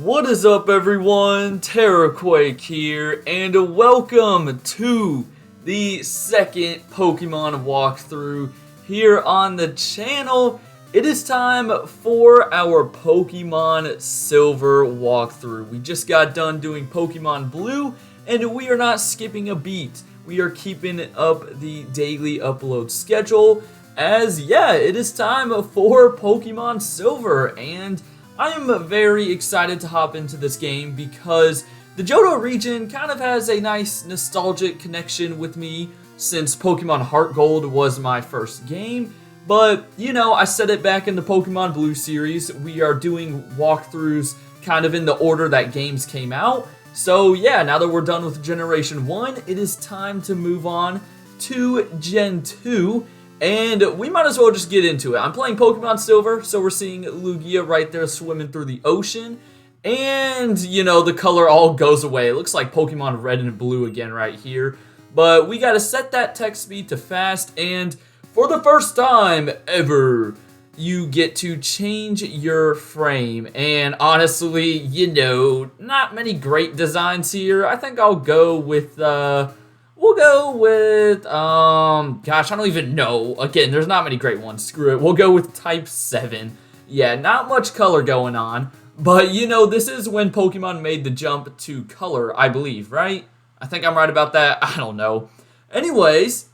What is up, everyone? Terraquake here, and welcome to the second Pokemon walkthrough here on the channel. It is time for our Pokemon Silver walkthrough. We just got done doing Pokemon Blue, and we are not skipping a beat. We are keeping up the daily upload schedule, as it is time for Pokemon Silver, and I am very excited to hop into this game because the Johto region kind of has a nice nostalgic connection with me since Pokemon Heart Gold was my first game. But, you know, I said it back in the Pokemon Blue series, we are doing walkthroughs kind of in the order that games came out. So yeah, now that we're done with Generation 1, it is time to move on to Gen 2. And we might as well just get into it. I'm playing Pokemon Silver, so we're seeing Lugia right there swimming through the ocean. And, you know, the color all goes away. It looks like Pokemon Red and Blue again right here. But we gotta set that text speed to fast, and for the first time ever, you get to change your frame. And honestly, you know, not many great designs here. I think I'll go with, we'll go with, gosh, I don't even know. Again, there's not many great ones. Screw it. We'll go with Type 7. Yeah, not much color going on. But, you know, this is when Pokemon made the jump to color, I believe, right? I think I'm right about that. I don't know. Anyways,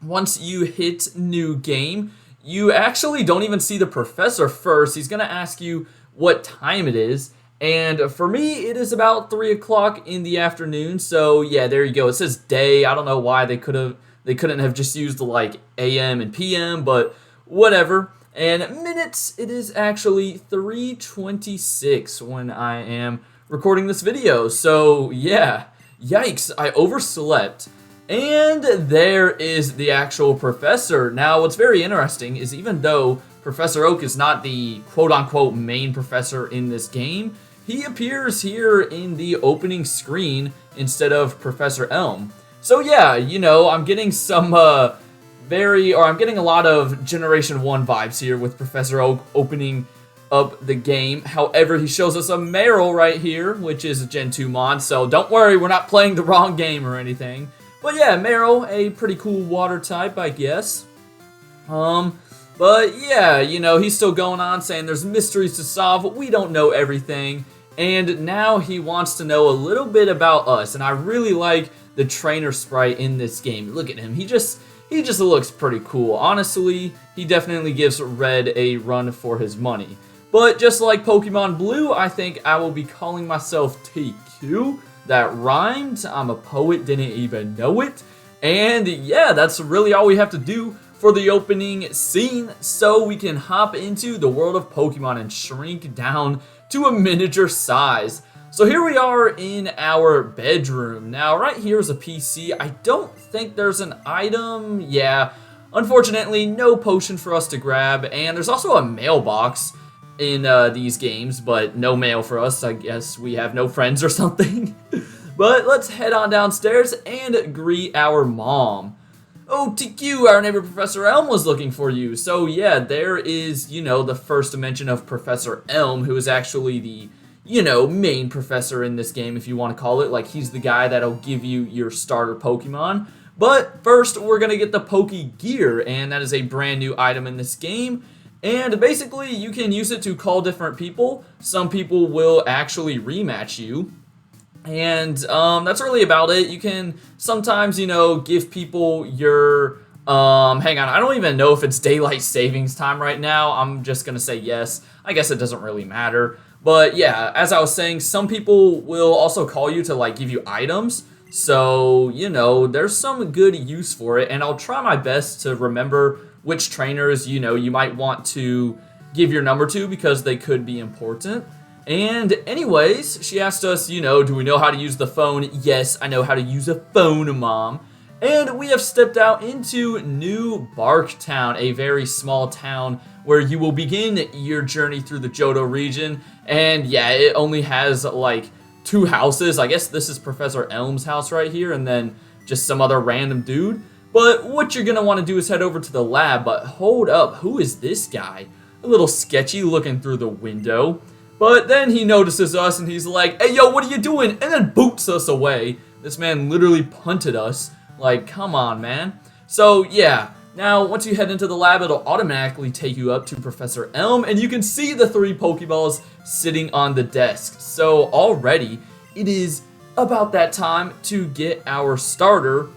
once you hit new game, you actually don't even see the professor first. He's going to ask you what time it is. And for me, it is about 3 o'clock in the afternoon. So yeah, there you go. It says day. I don't know why they couldn't have just used like AM and PM, but whatever. And minutes, it is actually 3:26 when I am recording this video. So yeah, yikes, I overslept. And there is the actual professor. Now, what's very interesting is even though Professor Oak is not the quote-unquote main professor in this game, he appears here in the opening screen instead of Professor Elm. So yeah, you know, I'm getting some I'm getting a lot of Generation 1 vibes here with Professor Oak opening up the game. However, he shows us a Meryl right here, which is a Gen 2 mod, so don't worry, we're not playing the wrong game or anything. But yeah, Meryl, a pretty cool water type, I guess. But yeah, you know, he's still going on saying there's mysteries to solve, we don't know everything. And now he wants to know a little bit about us, and I really like the trainer sprite in this game. Look at him, he just looks pretty cool. Honestly, he definitely gives Red a run for his money. But just like Pokemon Blue, I think I will be calling myself TQ. That rhymed. I'm a poet, didn't even know it. And yeah, that's really all we have to do for the opening scene, so we can hop into the world of Pokemon and shrink down to a miniature size. So here we are in our bedroom. Now right here is a PC. I don't think there's an item. Yeah, unfortunately no potion for us to grab, and there's also a mailbox in these games, but no mail for us. I guess we have no friends or something. But let's head on downstairs and greet our mom. Oh, TQ, our neighbor Professor Elm was looking for you. So yeah, there is, you know, the first mention of Professor Elm, who is actually the, you know, main professor in this game, if you want to call it. Like, he's the guy that'll give you your starter Pokemon. But first, we're going to get the Pokegear, and that is a brand new item in this game. And basically, you can use it to call different people. Some people will actually rematch you. And that's really about it. You can sometimes, you know, give people your, hang on, I don't even know if it's daylight savings time right now. I'm just going to say yes. I guess it doesn't really matter. But yeah, as I was saying, some people will also call you to, like, give you items. So, you know, there's some good use for it. And I'll try my best to remember which trainers, you know, you might want to give your number to because they could be important. And anyways, she asked us, you know, do we know how to use the phone? Yes, I know how to use a phone, Mom. And we have stepped out into New Barktown, a very small town where you will begin your journey through the Johto region. And yeah, it only has like 2 houses. I guess this is Professor Elm's house right here, and then just some other random dude. But what you're going to want to do is head over to the lab. But hold up, who is this guy? A little sketchy looking through the window. But then he notices us and he's like, hey, yo, what are you doing? And then boots us away. This man literally punted us. Like, come on, man. So, yeah. Now, once you head into the lab, it'll automatically take you up to Professor Elm, and you can see the 3 Pokeballs sitting on the desk. So, already, it is about that time to get our starter.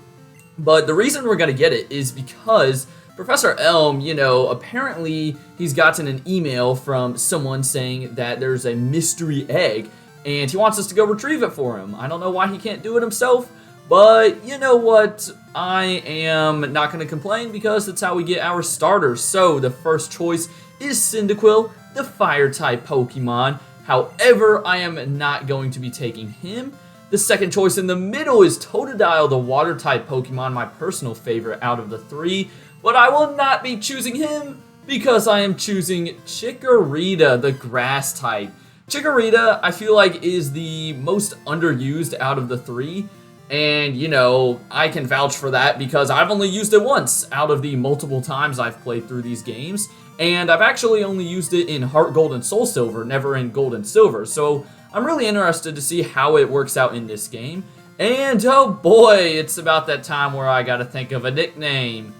But the reason we're going to get it is because Professor Elm, you know, apparently he's gotten an email from someone saying that there's a mystery egg, and he wants us to go retrieve it for him. I don't know why he can't do it himself, but you know what? I am not going to complain because that's how we get our starters. So the first choice is Cyndaquil, the Fire-type Pokemon. However, I am not going to be taking him. The second choice in the middle is Totodile, the Water-type Pokemon, my personal favorite out of the 3. But I will not be choosing him because I am choosing Chikorita, the Grass-type. Chikorita, I feel like, is the most underused out of the 3. And, you know, I can vouch for that because I've only used it once out of the multiple times I've played through these games. And I've actually only used it in Heart Gold and Soul Silver, never in Gold and Silver. So I'm really interested to see how it works out in this game. And, oh boy, it's about that time where I gotta think of a nickname.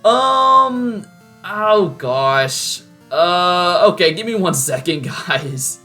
Oh gosh. Okay, give me 1 second, guys.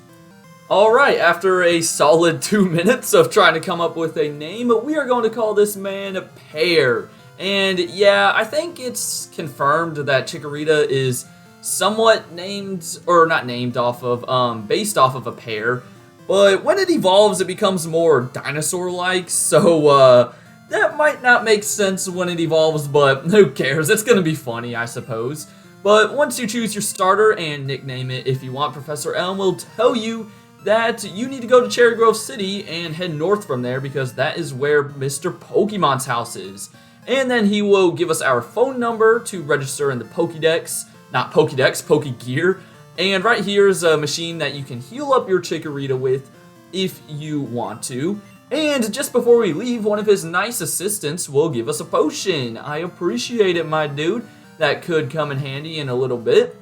Alright, after a solid 2 minutes of trying to come up with a name, we are going to call this man Pear. And yeah, I think it's confirmed that Chikorita is somewhat named, or not named off of, based off of a pear. But when it evolves, it becomes more dinosaur-like, so that might not make sense when it evolves, but who cares? It's gonna be funny, I suppose. But once you choose your starter and nickname it if you want, Professor Elm will tell you that you need to go to Cherrygrove City and head north from there because that is where Mr. Pokemon's house is. And then he will give us our phone number to register in the Pokédex, not Pokédex, Pokegear. And right here is a machine that you can heal up your Chikorita with if you want to. And just before we leave, one of his nice assistants will give us a potion. I appreciate it, my dude. That could come in handy in a little bit.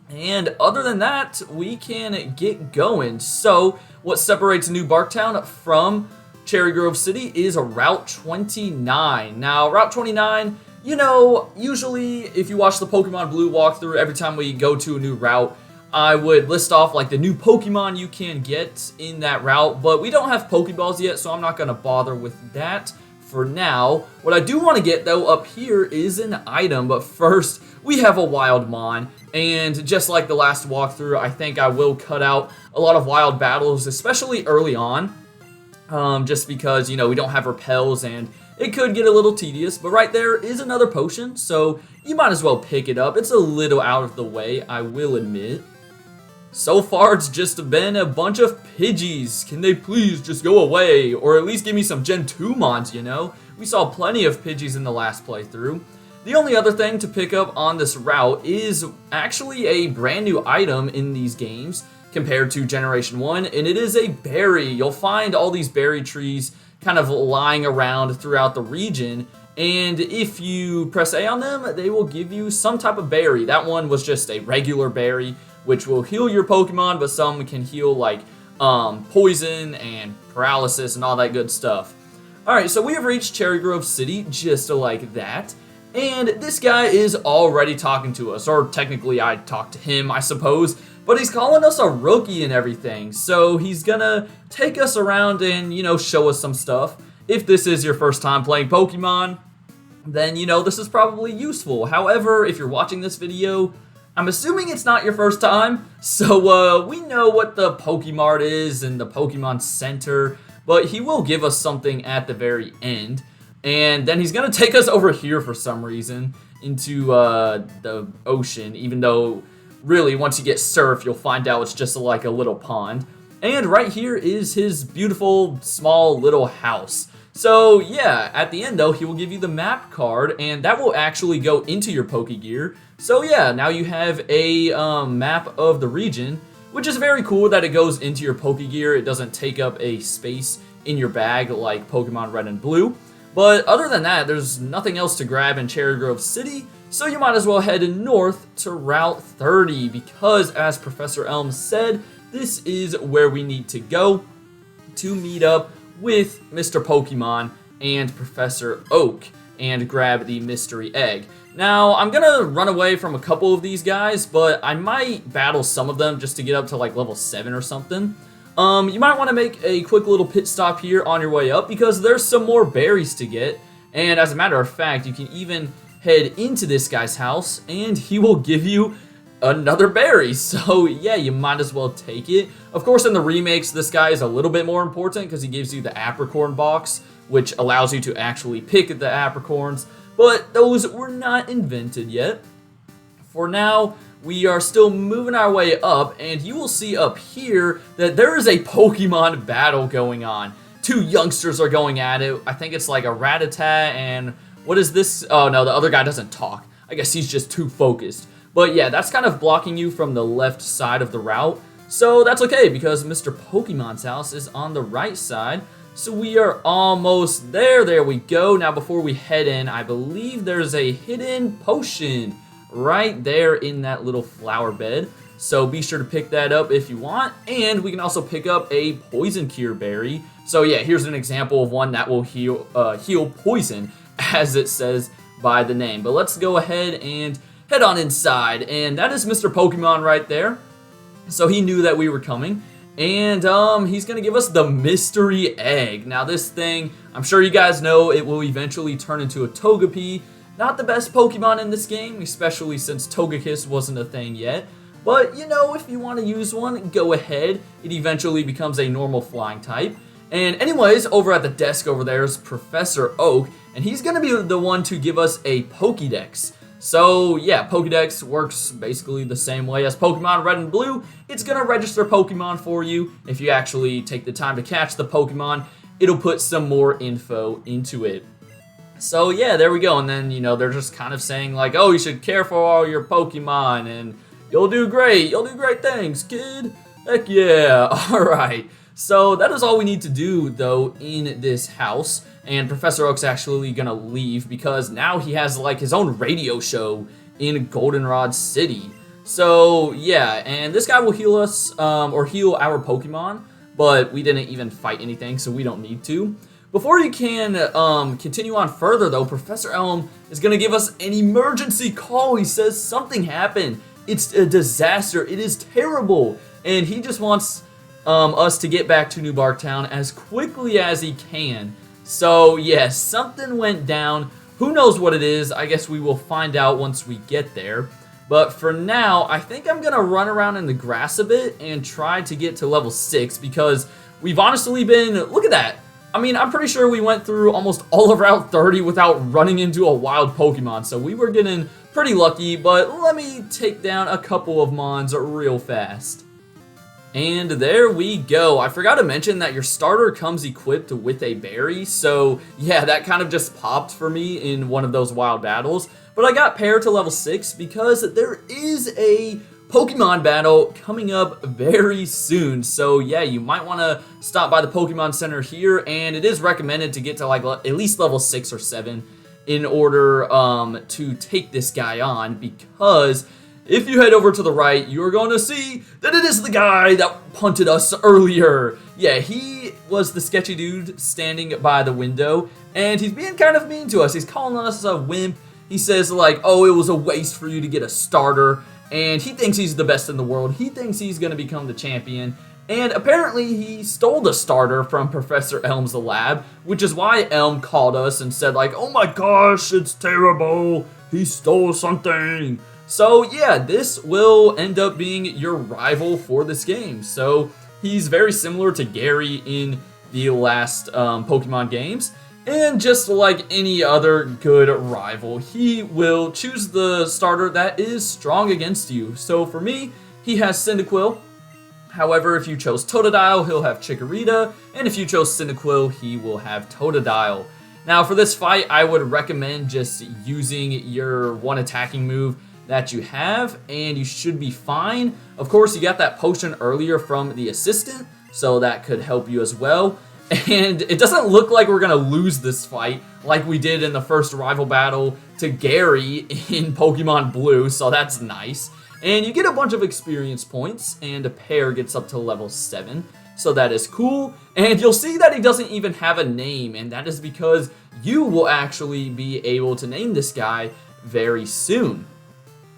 And other than that, we can get going. So, what separates New Barktown from Cherrygrove City is Route 29. Now, Route 29, you know, usually if you watch the Pokemon Blue walkthrough, every time we go to a new route, I would list off like the new Pokemon you can get in that route, but we don't have Pokeballs yet, so I'm not going to bother with that for now. What I do want to get, though, up here is an item, but first, we have a Wildmon, and just like the last walkthrough, I think I will cut out a lot of wild battles, especially early on, just because, you know, we don't have repels, and it could get a little tedious, but right there is another potion, so you might as well pick it up. It's a little out of the way, I will admit. So far, it's just been a bunch of Pidgeys. Can they please just go away? Or at least give me some Gen 2 mons, you know? We saw plenty of Pidgeys in the last playthrough. The only other thing to pick up on this route is actually a brand new item in these games compared to Generation 1, and it is a berry. You'll find all these berry trees kind of lying around throughout the region, and if you press A on them, they will give you some type of berry. That one was just a regular berry, which will heal your Pokemon, but some can heal like poison and paralysis and all that good stuff. Alright, so we have reached Cherrygrove City, just like that. And this guy is already talking to us, or technically I talked to him, I suppose. But he's calling us a rookie and everything, so he's gonna take us around and, you know, show us some stuff. If this is your first time playing Pokemon, then, you know, this is probably useful. However, if you're watching this video, I'm assuming it's not your first time, so we know what the Pokemart is and the Pokemon Center, but he will give us something at the very end. And then he's going to take us over here for some reason into the ocean, even though really once you get surf, you'll find out it's just like a little pond. And right here is his beautiful, small, little house. So yeah, at the end though, he will give you the map card, and that will actually go into your Pokegear. So yeah, now you have a map of the region, which is very cool that it goes into your Pokegear. It doesn't take up a space in your bag like Pokemon Red and Blue. But other than that, there's nothing else to grab in Cherrygrove City, so you might as well head north to Route 30, because as Professor Elm said, this is where we need to go to meet up with Mr. Pokemon and Professor Oak and grab the mystery egg. Now, I'm gonna run away from a couple of these guys, but I might battle some of them just to get up to like level 7 or something. You might want to make a quick little pit stop here on your way up because there's some more berries to get. And as a matter of fact, you can even head into this guy's house and he will give you another berry. So yeah, you might as well take it. Of course, in the remakes, this guy is a little bit more important because he gives you the apricorn box, which allows you to actually pick the apricorns. But those were not invented yet. For now, we are still moving our way up, and you will see up here that there is a Pokemon battle going on. Two youngsters are going at it. I think it's like a Rattata and what is this? Oh no, the other guy doesn't talk. I guess he's just too focused. But yeah, that's kind of blocking you from the left side of the route. So that's okay because Mr. Pokemon's house is on the right side. So we are almost there. There we go. Now before we head in, I believe there's a hidden potion right there in that little flower bed. So be sure to pick that up if you want. And we can also pick up a poison cure berry. So yeah, here's an example of one that will heal poison, as it says by the name. But let's go ahead and head on inside. And that is Mr. Pokemon right there. So he knew that we were coming. And he's gonna give us the mystery egg. Now this thing, I'm sure you guys know it will eventually turn into a Togepi. Not the best Pokemon in this game, especially since Togekiss wasn't a thing yet. But, you know, if you want to use one, go ahead. It eventually becomes a normal flying type. And anyways, over at the desk over there is Professor Oak, and he's going to be the one to give us a Pokédex. So, yeah, Pokédex works basically the same way as Pokemon Red and Blue. It's going to register Pokemon for you. If you actually take the time to catch the Pokemon, it'll put some more info into it. So yeah, there we go. And then, you know, they're just kind of saying like, oh, you should care for all your Pokemon and you'll do great. You'll do great things, kid. Heck yeah. All right. So that is all we need to do, though, in this house. And Professor Oak's actually going to leave because now he has like his own radio show in Goldenrod City. So yeah, and this guy will heal us or heal our Pokemon, but we didn't even fight anything, so we don't need to. Before you can continue on further, though, Professor Elm is going to give us an emergency call. He says something happened. It's a disaster. It is terrible. And he just wants us to get back to New Barktown as quickly as he can. So, yes, something went down. Who knows what it is? I guess we will find out once we get there. But for now, I think I'm going to run around in the grass a bit and try to get to level 6 because we've honestly been... Look at that. I mean, I'm pretty sure we went through almost all of Route 30 without running into a wild Pokemon, so we were getting pretty lucky, but let me take down a couple of Mons real fast. And there we go. I forgot to mention that your starter comes equipped with a berry, so yeah, that kind of just popped for me in one of those wild battles. But I got paired to level 6 because there is a Pokemon battle coming up very soon. So yeah, you might want to stop by the Pokemon Center here, and it is recommended to get to like at least level 6 or 7 in order to take this guy on, because if you head over to the right, you're going to see that it is the guy that punted us earlier. Yeah, he was the sketchy dude standing by the window, and he's being kind of mean to us. He's calling us a wimp. He says like, oh, it was a waste for you to get a starter. And he thinks he's the best in the world. He thinks he's going to become the champion. And apparently he stole the starter from Professor Elm's lab, which is why Elm called us and said like, oh my gosh, it's terrible. He stole something. So yeah, this will end up being your rival for this game. So he's very similar to Gary in the last Pokemon games. And just like any other good rival, he will choose the starter that is strong against you. So for me, he has Cyndaquil. However, if you chose Totodile, he'll have Chikorita. And if you chose Cyndaquil, he will have Totodile. Now for this fight, I would recommend just using your one attacking move that you have, and you should be fine. Of course, you got that potion earlier from the assistant, so that could help you as well. And it doesn't look like we're going to lose this fight like we did in the first rival battle to Gary in Pokemon Blue, so that's nice. And you get a bunch of experience points, and a pair gets up to level 7. So that is cool, and you'll see that he doesn't even have a name, and that is because you will actually be able to name this guy very soon.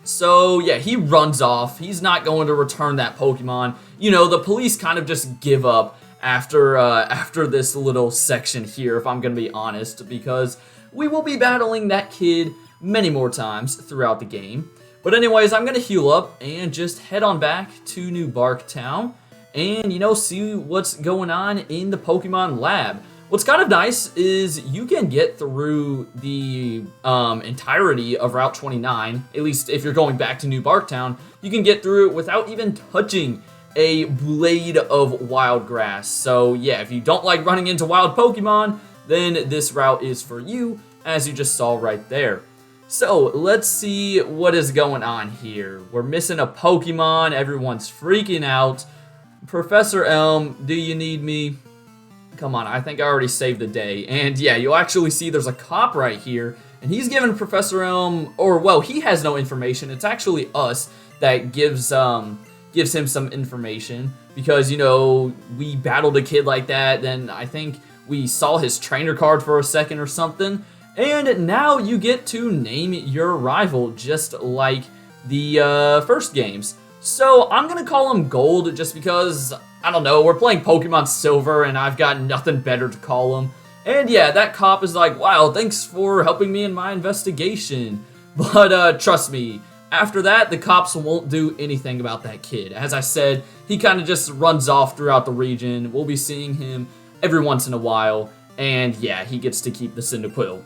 So yeah, he runs off. He's not going to return that Pokemon. You know, the police kind of just give up after this little section here, if I'm going to be honest, because we will be battling that kid many more times throughout the game. But anyways, I'm going to heal up and just head on back to New Bark Town and, you know, see what's going on in the Pokemon lab. What's kind of nice is you can get through the entirety of Route 29, at least if you're going back to New Bark Town, you can get through it without even touching a blade of wild grass. So yeah, if you don't like running into wild Pokemon, then this route is for you, as you just saw right there. So let's see what is going on here. We're missing a Pokemon, everyone's freaking out. Professor Elm, do you need me? Come on, I think I already saved the day. And yeah, you'll actually see there's a cop right here, and he's giving Professor Elm, or well, he has no information. It's actually us that gives him some information because, you know, we battled a kid like that, then I think we saw his trainer card for a second or something, and now you get to name your rival just like the first games. So I'm gonna call him Gold just because, I don't know, we're playing Pokemon Silver and I've got nothing better to call him. And yeah, that cop is like, wow, thanks for helping me in my investigation. But trust me, after that, the cops won't do anything about that kid. As I said, he kind of just runs off throughout the region. We'll be seeing him every once in a while. And yeah, he gets to keep the Cyndaquil.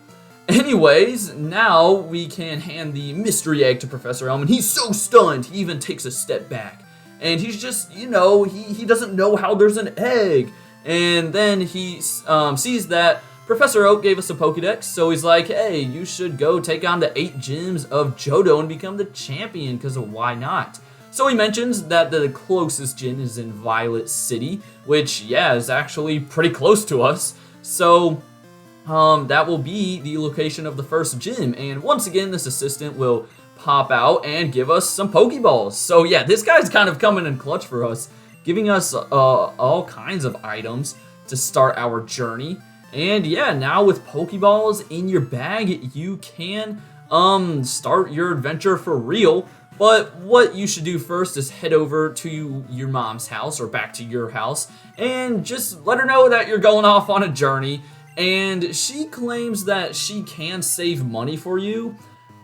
Anyways, now we can hand the mystery egg to Professor Elm, and he's so stunned, he even takes a step back. And he's just, you know, he doesn't know how there's an egg. And then he sees that Professor Oak gave us a Pokedex, so he's like, hey, you should go take on the 8 gyms of Johto and become the champion, because why not? So he mentions that the closest gym is in Violet City, which, yeah, is actually pretty close to us. So that will be the location of the first gym, and once again, this assistant will pop out and give us some Pokeballs. So yeah, this guy's kind of coming in clutch for us, giving us all kinds of items to start our journey. And yeah, now with Pokeballs in your bag, you can start your adventure for real. But what you should do first is head over to your mom's house or back to your house and just let her know that you're going off on a journey. And she claims that she can save money for you.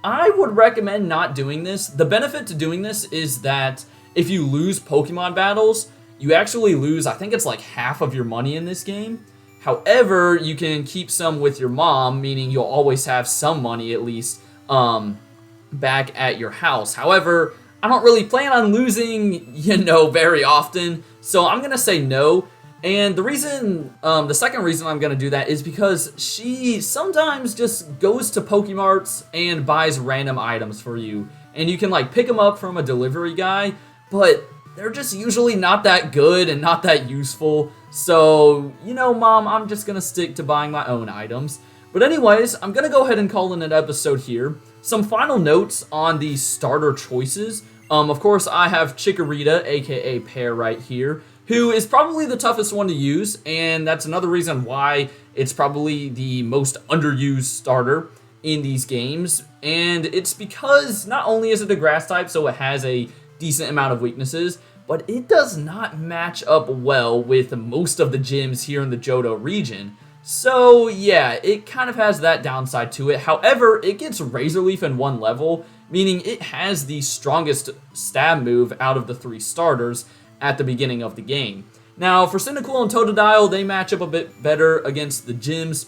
I would recommend not doing this. The benefit to doing this is that if you lose Pokemon battles, you actually lose, I think it's like half of your money in this game. However, you can keep some with your mom, meaning you'll always have some money at least back at your house. However, I don't really plan on losing, you know, very often, so I'm gonna say no. And the reason, the second reason I'm gonna do that is because she sometimes just goes to Pokemarts and buys random items for you. And you can like pick them up from a delivery guy, but they're just usually not that good and not that useful. So, you know, Mom, I'm just gonna stick to buying my own items. But anyways, I'm gonna go ahead and call in an episode here. Some final notes on the starter choices. Of course, I have Chikorita, aka Pear, right here, who is probably the toughest one to use, and that's another reason why it's probably the most underused starter in these games. And it's because not only is it a grass type, so it has a decent amount of weaknesses, but it does not match up well with most of the gyms here in the Johto region. So yeah, it kind of has that downside to it. However, it gets Razor Leaf in 1 level, meaning it has the strongest stab move out of the 3 starters at the beginning of the game. Now, for Cyndaquil and Totodile, they match up a bit better against the gyms.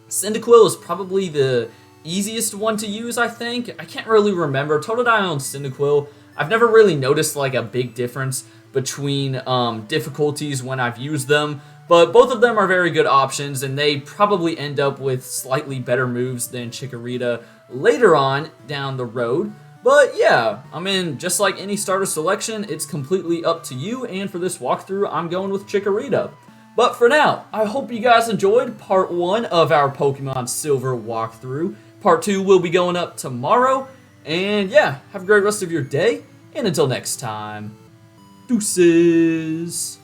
Cyndaquil is probably the easiest one to use, I think. I can't really remember. Totodile and Cyndaquil, I've never really noticed like a big difference between difficulties when I've used them, but both of them are very good options, and they probably end up with slightly better moves than Chikorita later on down the road. But yeah, I mean, just like any starter selection, it's completely up to you, and for this walkthrough, I'm going with Chikorita. But for now, I hope you guys enjoyed part 1 of our Pokemon Silver walkthrough. Part 2 will be going up tomorrow, and yeah, have a great rest of your day, And until next time, deuces.